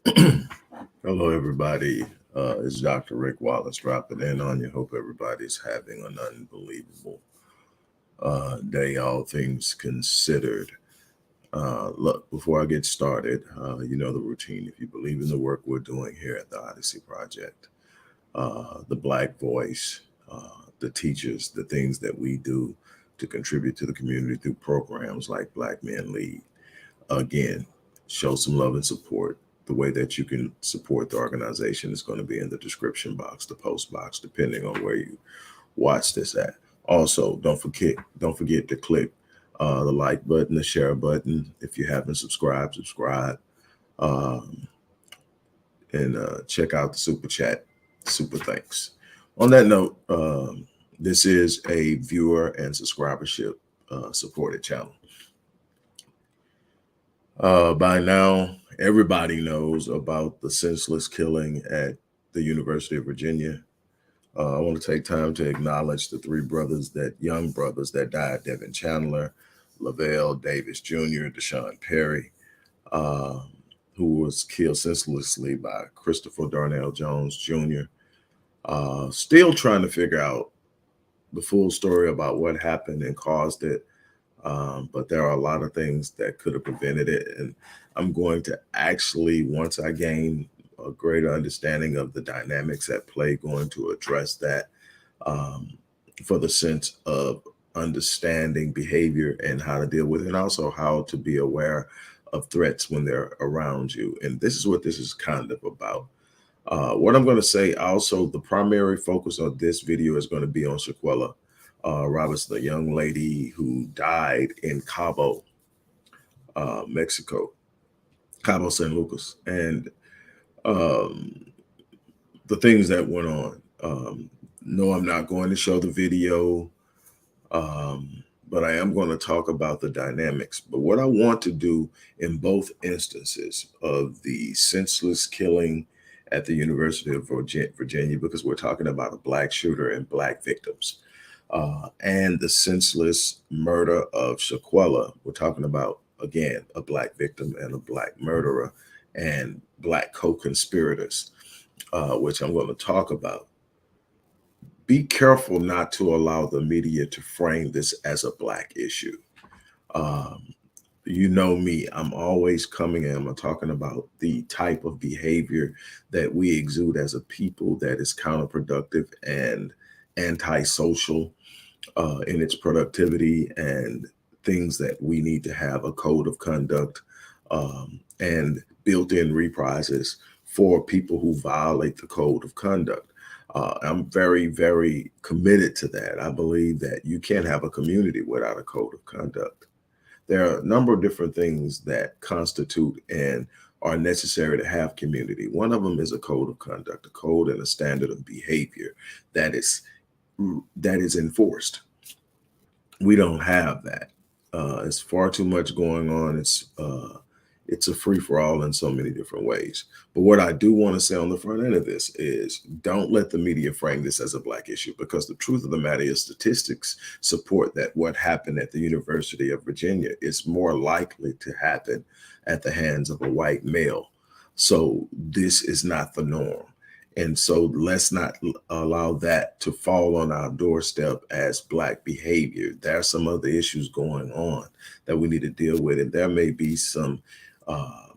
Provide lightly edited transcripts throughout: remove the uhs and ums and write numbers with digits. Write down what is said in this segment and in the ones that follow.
Hello, everybody. It's Dr. Rick Wallace dropping in on you. Hope everybody's having an unbelievable day, all things considered. Look, before I get started, you know the routine. If you believe in the work we're doing here at the Odyssey Project, the Black voice, the teachers, the things that we do to contribute to the community through programs like Black Men Lead. Again, show some love and support. The way that you can support the organization is going to be in the description box, the post box, depending on where you watch this at. Also, don't forget to click the like button, the share button. If you haven't subscribed, subscribe, um, and check out the super chat. Super thanks. On that note, this is a viewer and subscribership supported channel. By now, everybody knows about the senseless killing at the University of Virginia. I want to take time to acknowledge the three brothers, young brothers that died: Devin Chandler, Lavelle Davis Jr., Deshaun Perry, uh, who was killed senselessly by Christopher Darnell Jones Jr. Still trying to figure out the full story about what happened and caused it. But there are a lot of things that could have prevented it. And I'm going to actually, once I gain a greater understanding of the dynamics at play, going to address that um, for the sense of understanding behavior and how to deal with it, and also how to be aware of threats when they're around you. And this is what this is kind of about. What I'm going to say also, the primary focus of this video is going to be on Shaquella Robinson, the young lady who died in Cabo, Mexico, Cabo San Lucas, and um, the things that went on. No, I'm not going to show the video, um, but I am going to talk about the dynamics. But what I want to do in both instances of the senseless killing at the University of Virginia, because we're talking about a black shooter and black victims, and the senseless murder of Shaquella. We're talking about, again, a black victim and a black murderer and black co conspirators, which I'm going to talk about. Be careful not to allow the media to frame this as a black issue. Um, you know me, I'm always coming in, I'm talking about the type of behavior that we exude as a people that is counterproductive and antisocial in its productivity, and things that we need to have a code of conduct and built in reprises for people who violate the code of conduct. I'm very, very committed to that. I believe that you can't have a community without a code of conduct. There are a number of different things that constitute and are necessary to have community. One of them is a code of conduct, a code and a standard of behavior that is enforced. We don't have that. It's far too much going on. It's a free for all in so many different ways. But what I do want to say on the front end of this is, don't let the media frame this as a black issue, because the truth of the matter is statistics support that what happened at the University of Virginia is more likely to happen at the hands of a white male. So this is not the norm. And so let's not allow that to fall on our doorstep as black behavior. There are some other issues going on that we need to deal with. And there may be some uh,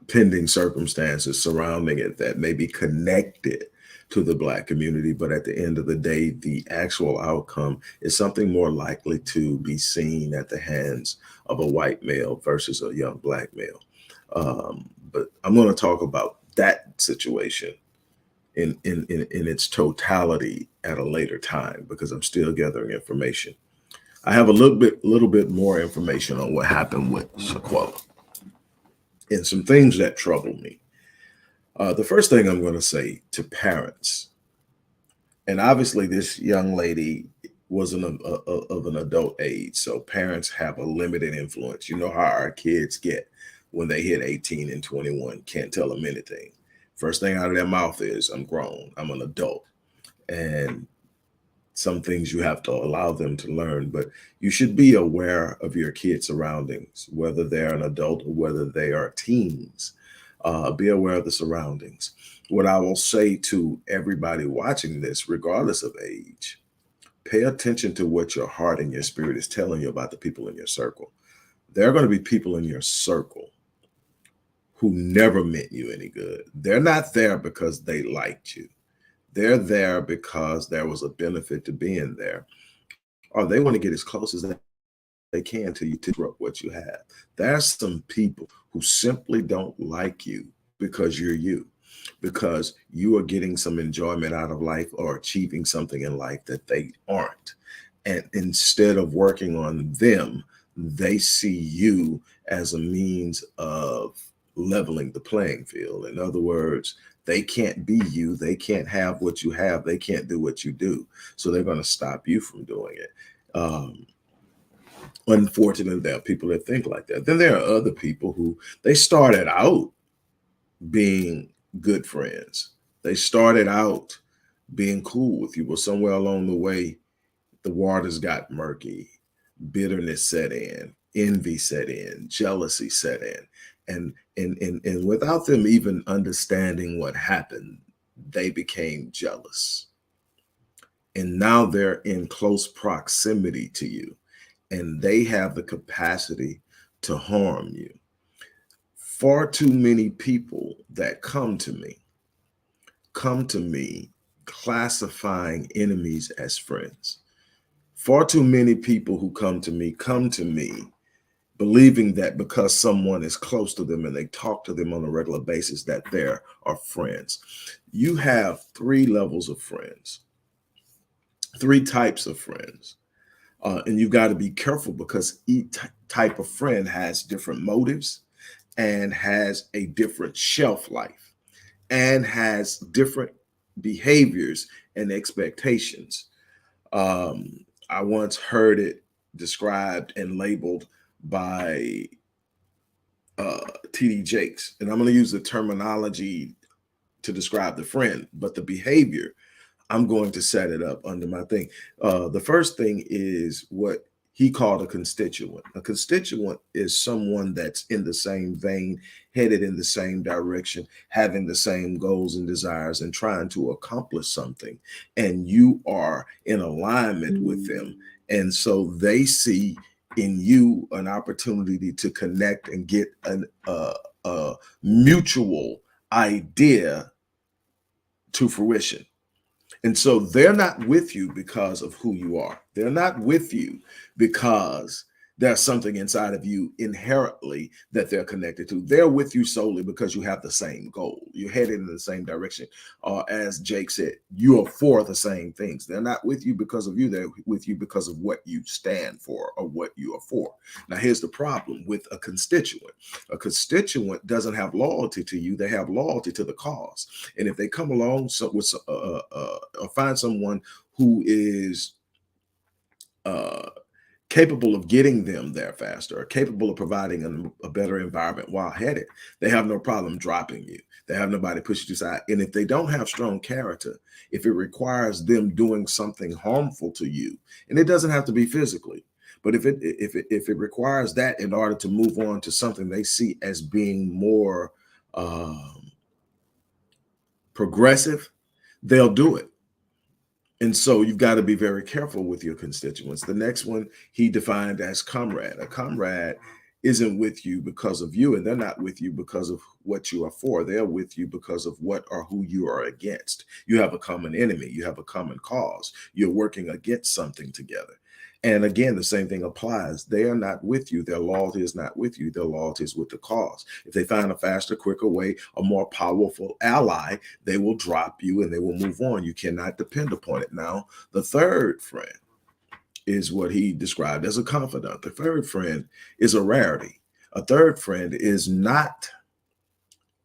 pending circumstances surrounding it that may be connected to the black community. But at the end of the day, the actual outcome is something more likely to be seen at the hands of a white male versus a young black male. But I'm going to talk about that situation in its totality at a later time, because I'm still gathering information. I have a little bit more information on what happened with Shaquella and some things that trouble me. The first thing I'm going to say to parents, and obviously this young lady wasn't of an adult age, so parents have a limited influence. You know how our kids get when they hit 18 and 21, can't tell them anything. First thing out of their mouth is, I'm grown, I'm an adult. And Some things you have to allow them to learn, but you should be aware of your kids' surroundings, whether they're an adult or whether they are teens. Be aware of the surroundings. What I will say to everybody watching this, regardless of age, pay attention to what your heart and your spirit is telling you about the people in your circle. There are going to be people in your circle who never meant you any good. They're not there because they liked you. They're there because there was a benefit to being there, or they want to get as close as they can to you to disrupt what you have. There's some people who simply don't like you because you're you, because you are getting some enjoyment out of life or achieving something in life that they aren't. And instead of working on them, they see you as a means of leveling the playing field. In other words, they can't be you. They can't have what you have. They can't do what you do. So they're going to stop you from doing it. Unfortunately, there are people that think like that. Then there are other people who they started out being good friends. They started out being cool with you, but somewhere along the way, the waters got murky. Bitterness set in, envy set in, jealousy set in. And without them even understanding what happened, they became jealous. And now they're in close proximity to you, and they have the capacity to harm you. Far too many people that come to me classifying enemies as friends. Far too many people who come to me believing that because someone is close to them and they talk to them on a regular basis that there are friends. You have three levels of friends, three types of friends. And you've got to be careful because each type of friend has different motives and has a different shelf life and has different behaviors and expectations. I once heard it described and labeled by TD Jakes, and I'm going to use the terminology to describe the friend, but the behavior, I'm going to set it up under my thing. The first thing is what he called a constituent. A constituent is someone that's in the same vein, headed in the same direction, having the same goals and desires, and trying to accomplish something. And you are in alignment with them. And so they see in you an opportunity to connect and get a mutual idea to fruition. And so they're not with you because of who you are. They're not with you because there's something inside of you inherently that they're connected to. They're with you solely because you have the same goal. You're headed in the same direction. As Jake said, you are for the same things. They're not with you because of you. They're with you because of what you stand for or what you are for. Now, here's the problem with a constituent. A constituent doesn't have loyalty to you. They have loyalty to the cause. And if they come along with or find someone who is capable of getting them there faster, or capable of providing a better environment while headed, they have no problem dropping you. They have nobody pushing you aside. And if they don't have strong character, if it requires them doing something harmful to you, and it doesn't have to be physically, but if it requires that in order to move on to something they see as being more progressive, they'll do it. And so you've got to be very careful with your constituents. The next one he defined as comrade. A comrade isn't with you because of you, and they're not with you because of what you are for. They're with you because of what or who you are against. You have a common enemy. You have a common cause. You're working against something together. And again, the same thing applies. They are not with you. Their loyalty is not with you. Their loyalty is with the cause. If they find a faster, quicker way, a more powerful ally, they will drop you and they will move on. You cannot depend upon it. Now, the third friend is what he described as a confidant. The third friend is a rarity. A third friend is not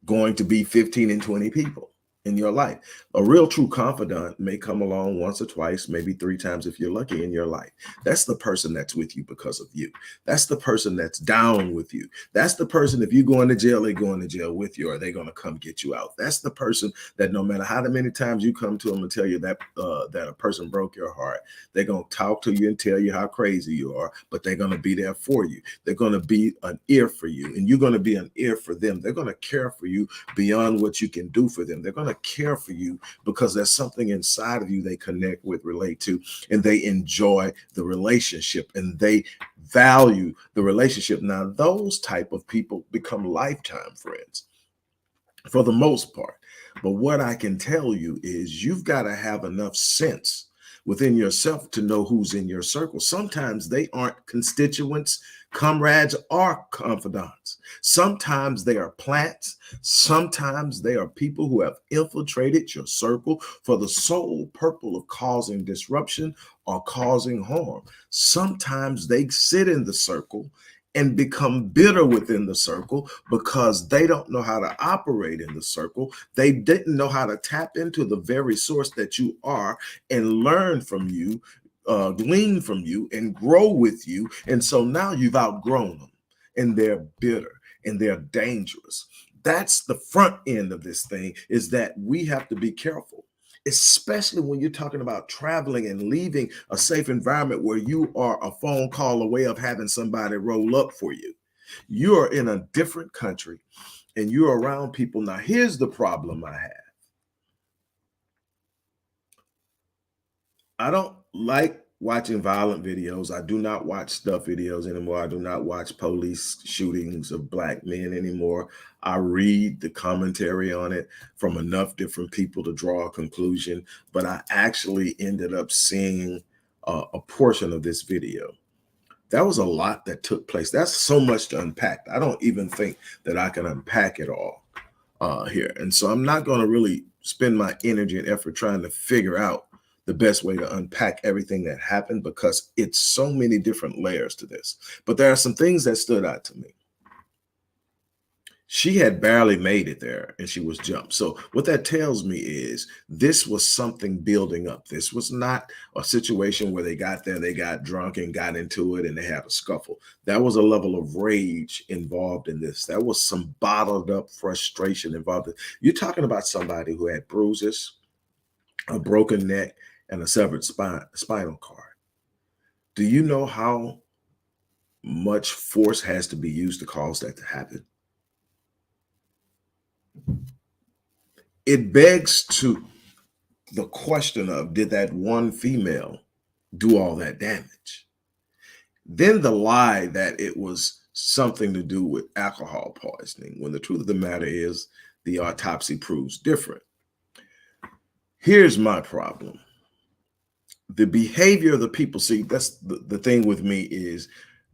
going to be 15 and 20 people. in your life. A real true confidant may come along once or twice, maybe three times if you're lucky in your life. That's the person that's with you because of you. That's the person that's down with you. That's the person, if you go into jail, they're going to jail with you, or they're going to come get you out. That's the person that no matter how many times you come to them and tell you that that a person broke your heart, they're going to talk to you and tell you how crazy you are, but they're going to be there for you. They're going to be an ear for you, and you're going to be an ear for them. They're going to care for you beyond what you can do for them. They're going to care for you because there's something inside of you they connect with, relate to, and they enjoy the relationship and they value the relationship. Now, those type of people become lifetime friends for the most part. But what I can tell you is you've got to have enough sense within yourself to know who's in your circle. Sometimes they aren't constituents, comrades, or confidants. Sometimes they are plants. Sometimes they are people who have infiltrated your circle for the sole purpose of causing disruption or causing harm. Sometimes they sit in the circle and become bitter within the circle because they don't know how to operate in the circle. They didn't know how to tap into the very source that you are and learn from you, glean from you, and grow with you. And so now you've outgrown them, and they're bitter and they're dangerous. That's the front end of this thing, is that we have to be careful, especially when you're talking about traveling and leaving a safe environment where you are a phone call away of having somebody roll up for you. You are in a different country and you're around people. Now, here's the problem I have. I don't like watching violent videos. I do not watch stuff videos anymore. I do not watch police shootings of black men anymore. I read the commentary on it from enough different people to draw a conclusion, but I actually ended up seeing a portion of this video. That was a lot that took place. That's so much to unpack. I don't even think that I can unpack it all here. And so I'm not going to really spend my energy and effort trying to figure out the best way to unpack everything that happened, because it's so many different layers to this. But there are some things that stood out to me. She had barely made it there and she was jumped. So what that tells me is this was something building up. This was not a situation where they got there, they got drunk and got into it and they had a scuffle. That was a level of rage involved in this. That was some bottled up frustration involved. You're talking about somebody who had bruises, a broken neck, and a severed spinal cord. Do you know how much force has to be used to cause that to happen? It begs to the question of, did that one female do all that damage? Then the lie that it was something to do with alcohol poisoning, when the truth of the matter is the autopsy proves different. Here's my problem. The behavior of the people, see, that's the thing with me is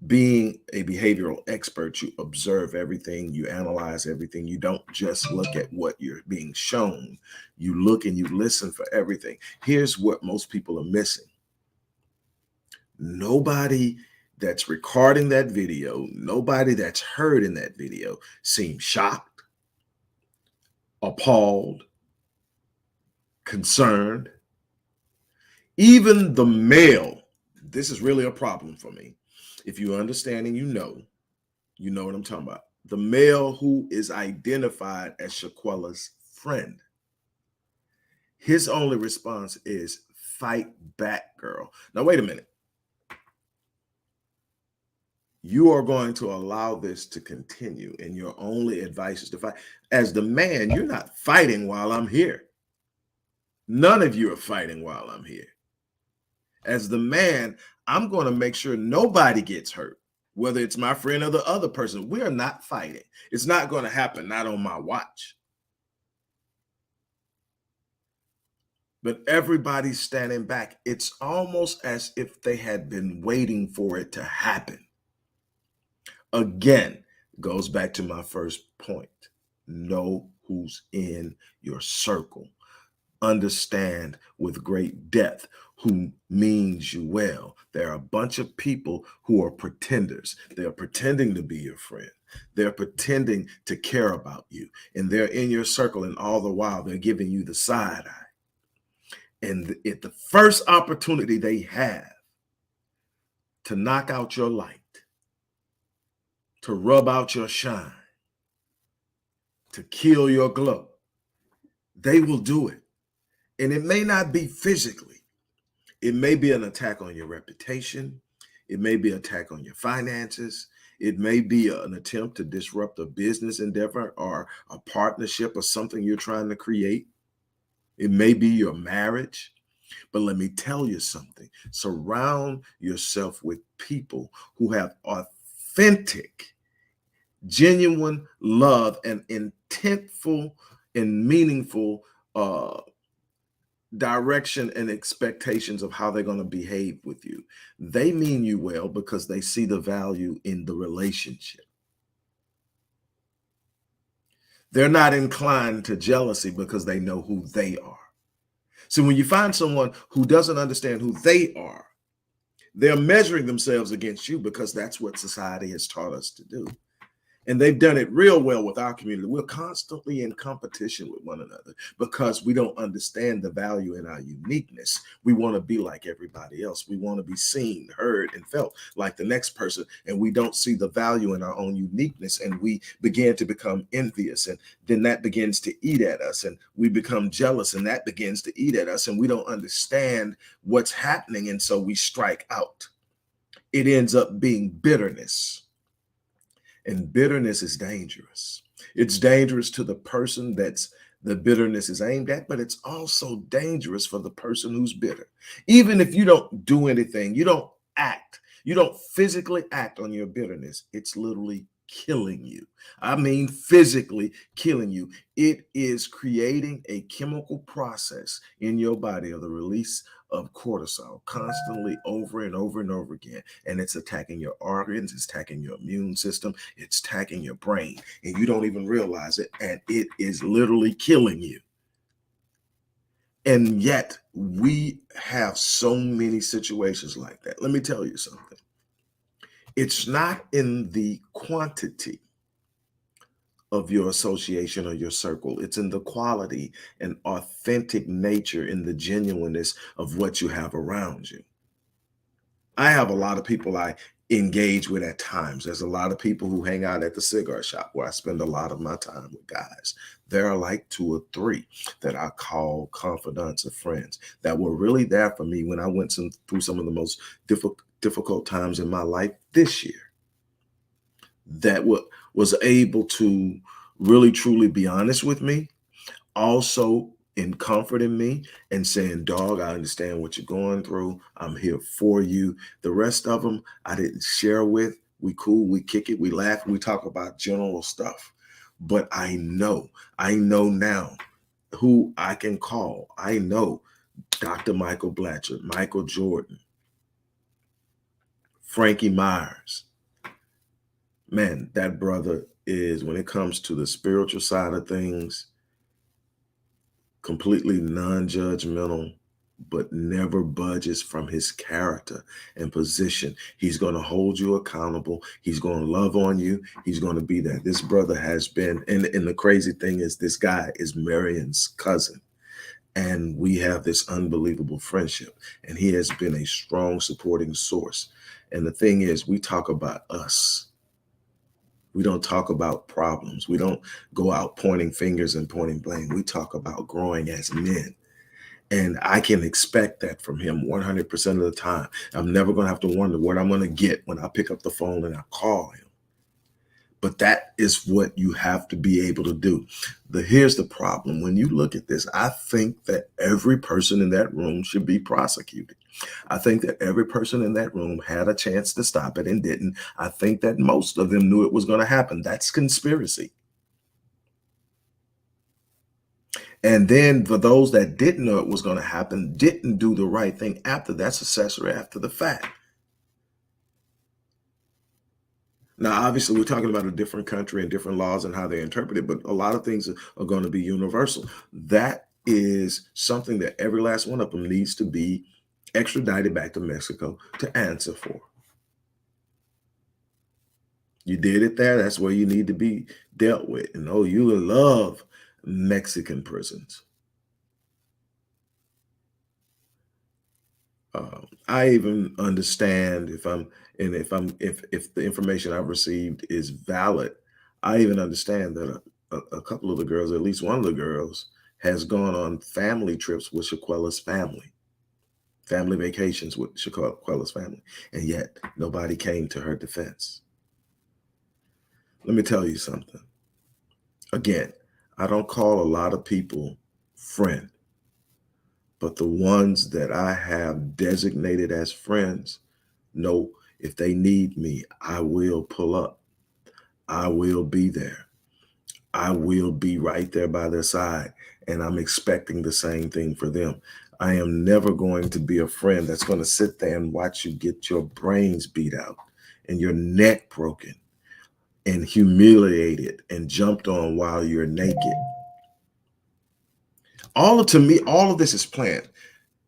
being a behavioral expert, you observe everything, you analyze everything. You don't just look at what you're being shown. You look and you listen for everything. Here's what most people are missing. Nobody that's recording that video, nobody that's heard in that video seems shocked, appalled, concerned. Even the male, this is really a problem for me. If you understand and you know what I'm talking about. The male who is identified as Shaquella's friend, his only response is, "Fight back, girl." Now, wait a minute. You are going to allow this to continue, and your only advice is to fight. As the man, you're not fighting while I'm here. None of you are fighting while I'm here. As the man, I'm going to make sure nobody gets hurt, whether it's my friend or the other person. We are not fighting. It's not going to happen, not on my watch. But everybody's standing back. It's almost as if they had been waiting for it to happen. Again, goes back to my first point. Know who's in your circle. understand with great depth who means you well. There are a bunch of people who are pretenders. They're pretending to be your friend. They're pretending to care about you. And they're in your circle, and all the while they're giving you the side eye. And at the first opportunity they have to knock out your light, to rub out your shine, to kill your glow, they will do it. And it may not be physically. It may be an attack on your reputation. It may be an attack on your finances. It may be an attempt to disrupt a business endeavor or a partnership or something you're trying to create. It may be your marriage. But let me tell you something. Surround yourself with people who have authentic, genuine love and intentful and meaningful direction and expectations of how they're going to behave with you. They mean you well because they see the value in the relationship. They're not inclined to jealousy because they know who they are. So when you find someone who doesn't understand who they are, they're measuring themselves against you because that's what society has taught us to do. And they've done it real well with our community. We're constantly in competition with one another because we don't understand the value in our uniqueness. We want to be like everybody else. We want to be seen, heard, and felt like the next person. And we don't see the value in our own uniqueness. And we begin to become envious. And then that begins to eat at us. And we become jealous. And that begins to eat at us. And we don't understand what's happening. And so we strike out. It ends up being bitterness. And bitterness is dangerous. It's dangerous to the person that's the bitterness is aimed at, but it's also dangerous for the person who's bitter. Even if you don't do anything, you don't act, you don't physically act on your bitterness, it's literally killing you. I mean, physically killing you. It is creating a chemical process in your body of the release of cortisol constantly over and over and over again. And it's attacking your organs, it's attacking your immune system, it's attacking your brain, and you don't even realize it. And it is literally killing you. And yet we have so many situations like that. Let me tell you something. It's not in the quantity of your association or your circle. It's in the quality and authentic nature, in the genuineness of what you have around you. I have a lot of people I engage with at times. There's a lot of people who hang out at the cigar shop where I spend a lot of my time with guys. There are like 2 or 3 that I call confidants of friends that were really there for me when I went through some of the most difficult times in my life this year. That was able to really truly be honest with me, also in comforting me and saying, dog, I understand what you're going through. I'm here for you. The rest of them I didn't share with. We cool, we kick it, we laugh, we talk about general stuff. But I know now who I can call. I know Dr. Michael Blatcher, Michael Jordan, Frankie Myers. Man, that brother is, when it comes to the spiritual side of things, completely non-judgmental, but never budges from his character and position. He's going to hold you accountable. He's going to love on you. He's going to be there. This brother has been, and the crazy thing is, this guy is Marion's cousin. And we have this unbelievable friendship. And he has been a strong supporting source. And the thing is, we talk about us. We don't talk about problems. We don't go out pointing fingers and pointing blame. We talk about growing as men. And I can expect that from him 100% of the time. I'm never going to have to wonder what I'm going to get when I pick up the phone and I call him. But that is what you have to be able to do. Here's the problem. When you look at this, I think that every person in that room should be prosecuted. I think that every person in that room had a chance to stop it and didn't. I think that most of them knew it was going to happen. That's conspiracy. And then for those that didn't know it was going to happen, didn't do the right thing after, that's accessory after the fact. Now, obviously, we're talking about a different country and different laws and how they interpret it, but a lot of things are going to be universal. That is something that every last one of them needs to be extradited back to Mexico to answer for. You did it there, that's where you need to be dealt with. And oh, you will love Mexican prisons. I even understand if the information I've received is valid, I even understand that a couple of the girls, at least one of the girls, has gone on family trips with Shaquella's family vacations with Shaquella's family, and yet nobody came to her defense. Let me tell you something. Again, I don't call a lot of people friend, but the ones that I have designated as friends know if they need me, I will pull up. I will be there. I will be right there by their side. And I'm expecting the same thing for them. I am never going to be a friend that's going to sit there and watch you get your brains beat out and your neck broken and humiliated and jumped on while you're naked. To me, all of this is planned.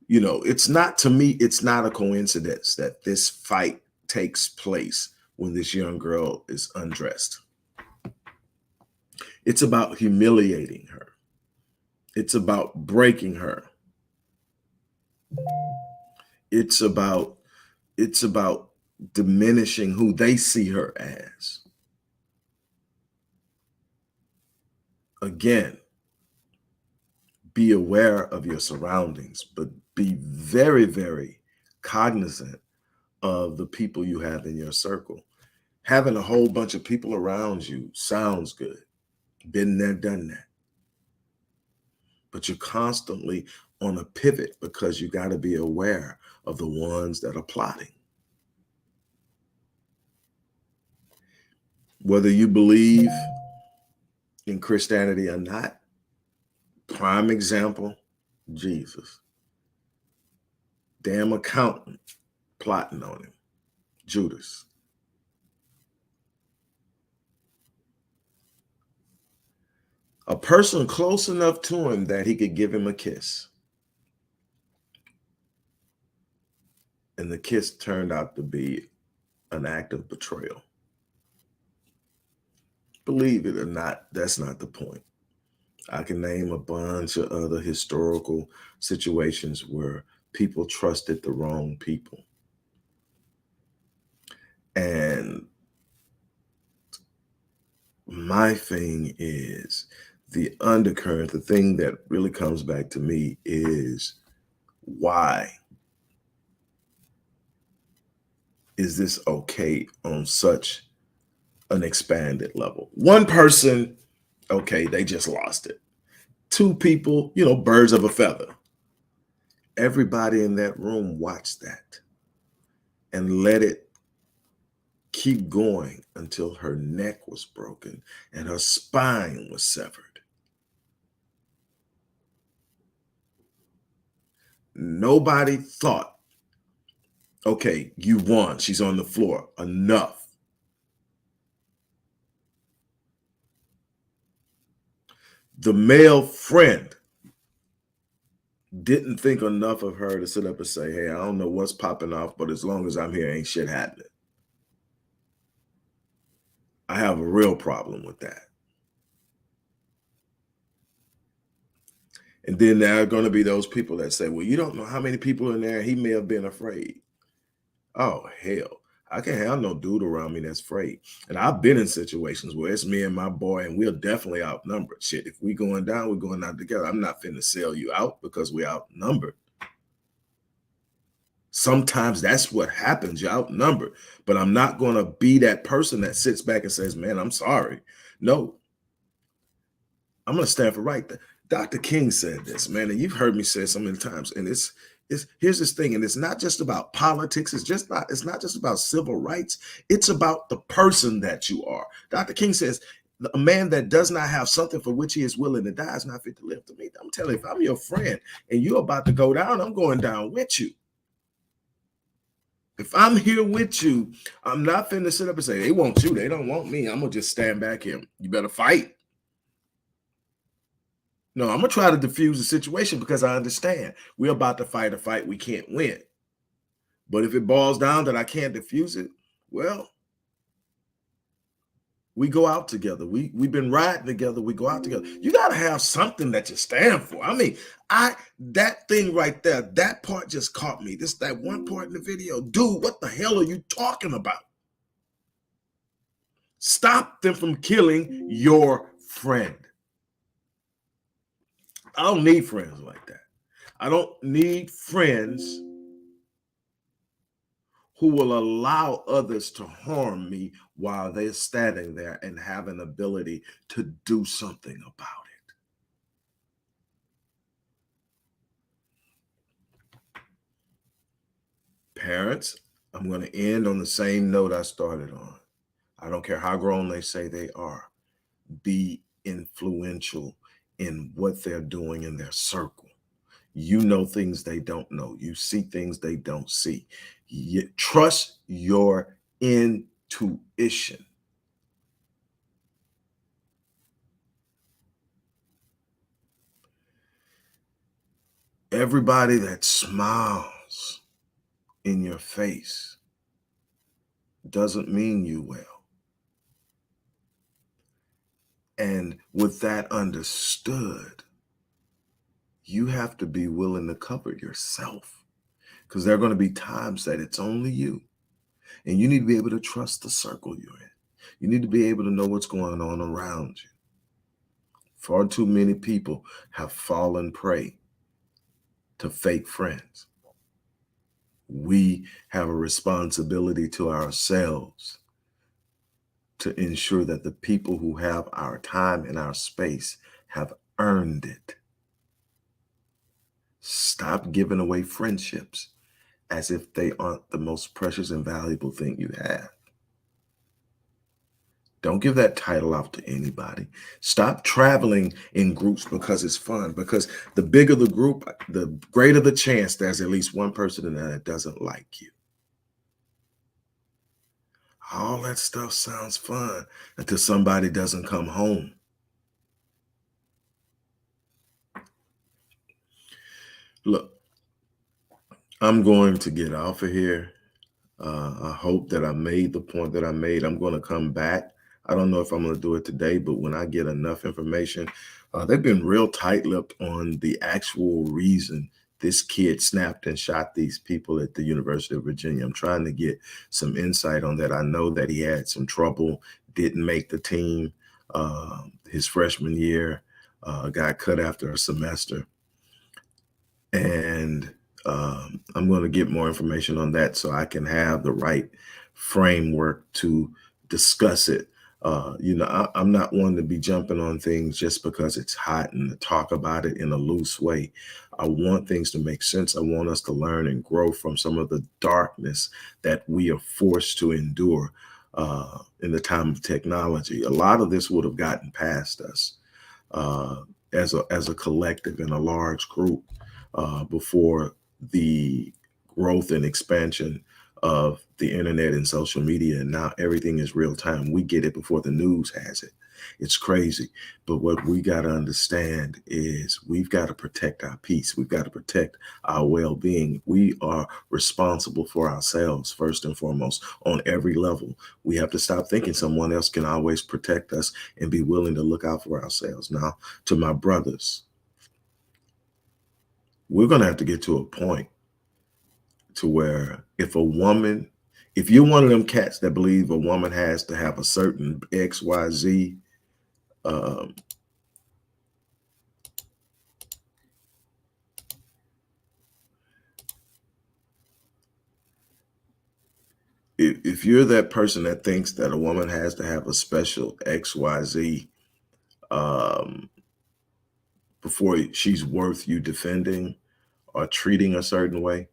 You know, it's not, to me, it's not a coincidence that this fight takes place when this young girl is undressed. It's about humiliating her. It's about breaking her. It's about diminishing who they see her as. Again, be aware of your surroundings, but be very, very cognizant of the people you have in your circle. Having a whole bunch of people around you sounds good. Been there, done that. But you're constantly on a pivot because you got to be aware of the ones that are plotting. Whether you believe in Christianity or not, prime example, Jesus. Damn accountant plotting on him, Judas. A person close enough to him that he could give him a kiss. And the kiss turned out to be an act of betrayal. Believe it or not, that's not the point. I can name a bunch of other historical situations where people trusted the wrong people. And my thing is the undercurrent, the thing that really comes back to me is, why is this okay on such an expanded level? One person, okay, they just lost it. Two people, you know, birds of a feather. Everybody in that room watched that and let it keep going until her neck was broken and her spine was severed. Nobody thought, okay, you won. She's on the floor. Enough. The male friend didn't think enough of her to sit up and say, hey, I don't know what's popping off, but as long as I'm here, ain't shit happening. I have a real problem with that. And then there are going to be those people that say, well, you don't know how many people in there, he may have been afraid. Oh, hell. I can't have no dude around me that's afraid. And I've been in situations where it's me and my boy, and we're definitely outnumbered. Shit, if we going down, we're going out together. I'm not finna sell you out because we're outnumbered. Sometimes that's what happens. You're outnumbered. But I'm not going to be that person that sits back and says, man, I'm sorry. No. I'm going to stand for right. Dr. King said this, man, and you've heard me say it so many times. And here's this thing, and it's not just about politics. It's not just about civil rights. It's about the person that you are. Dr. King says, a man that does not have something for which he is willing to die is not fit to live. To me, I'm telling you, if I'm your friend and you're about to go down, I'm going down with you. If I'm here with you, I'm not finna sit up and say, they want you, they don't want me. I'm gonna just stand back here. You better fight. No, I'm gonna try to diffuse the situation because I understand we're about to fight a fight we can't win. But if it boils down that I can't diffuse it, well, we go out together. We've been riding together. We go out together. You got to have something that you stand for. I mean, that thing right there, that part just caught me. That one part in the video, dude. What the hell are you talking about? Stop them from killing your friend. I don't need friends like that. I don't need friends who will allow others to harm me while they're standing there and have an ability to do something about it. Parents, I'm going to end on the same note I started on. I don't care how grown they say they are. Be influential in what they're doing in their circle. You know things they don't know. You see things they don't see. You trust your intuition. Everybody that smiles in your face doesn't mean you well. And with that understood, you have to be willing to cover yourself, because there are going to be times that it's only you. And you need to be able to trust the circle you're in. You need to be able to know what's going on around you. Far too many people have fallen prey to fake friends. We have a responsibility to ourselves to ensure that the people who have our time and our space have earned it. Stop giving away friendships as if they aren't the most precious and valuable thing you have. Don't give that title out to anybody. Stop traveling in groups because it's fun, because the bigger the group, the greater the chance there's at least one person in there that doesn't like you. All that stuff sounds fun until somebody doesn't come home. Look, I'm going to get off of here. I hope that I made the point that I made. I'm going to come back. I don't know if I'm going to do it today, but when I get enough information, they've been real tight-lipped on the actual reason this kid snapped and shot these people at the University of Virginia. I'm trying to get some insight on that. I know that he had some trouble, didn't make the team his freshman year, got cut after a semester. And I'm going to get more information on that so I can have the right framework to discuss it. I'm not one to be jumping on things just because it's hot and to talk about it in a loose way. I want things to make sense. I want us to learn and grow from some of the darkness that we are forced to endure in the time of technology. A lot of this would have gotten past us as a collective and a large group before the growth and expansion of the internet and social media. And now everything is real time. We get it before the news has it. It's crazy. But what we got to understand is we've got to protect our peace. We've got to protect our well-being. We are responsible for ourselves first and foremost on every level. We have to stop thinking someone else can always protect us and be willing to look out for ourselves. Now, to my brothers, we're going to have to get to a point to where if you're one of them cats that believe a woman has to have a certain XYZ, if you're that person that thinks that a woman has to have a special XYZ before she's worth you defending or treating a certain way,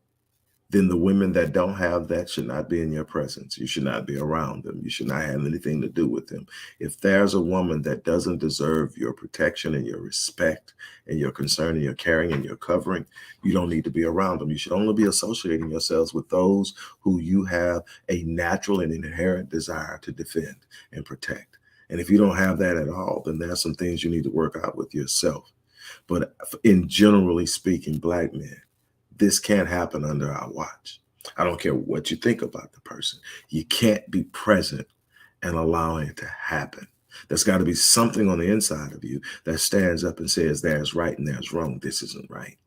then the women that don't have that should not be in your presence. You should not be around them. You should not have anything to do with them. If there's a woman that doesn't deserve your protection and your respect and your concern and your caring and your covering, you don't need to be around them. You should only be associating yourselves with those who you have a natural and inherent desire to defend and protect. And if you don't have that at all, then there's some things you need to work out with yourself. But in generally speaking, Black men, this can't happen under our watch. I don't care what you think about the person. You can't be present and allowing it to happen. There's got to be something on the inside of you that stands up and says, there's right and there's wrong. This isn't right.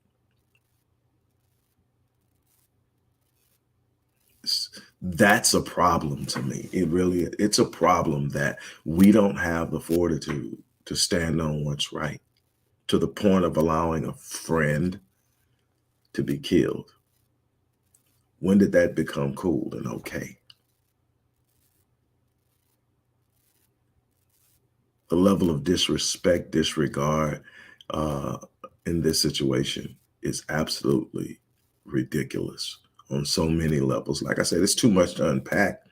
That's a problem to me. It's a problem that we don't have the fortitude to stand on what's right, to the point of allowing a friend to be killed. When did that become cool and okay? The level of disrespect, disregard uh, in this situation is absolutely ridiculous on so many levels. Like I said, it's too much to unpack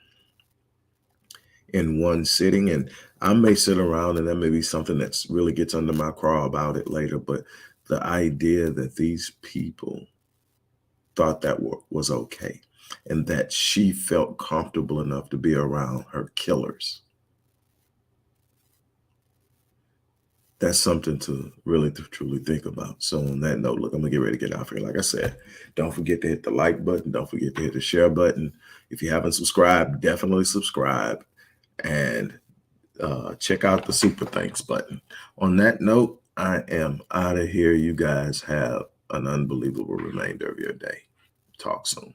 in one sitting. And I may sit around and that may be something that's really gets under my craw about it later. But the idea that these people thought that was okay and that she felt comfortable enough to be around her killers, that's something to really to truly think about. So on that note, look, I'm gonna get ready to get off here. Like I said, don't forget to hit the like button. Don't forget to hit the share button. If you haven't subscribed, definitely subscribe and check out the super thanks button. On that note, I am out of here. You guys have an unbelievable remainder of your day. Talk soon.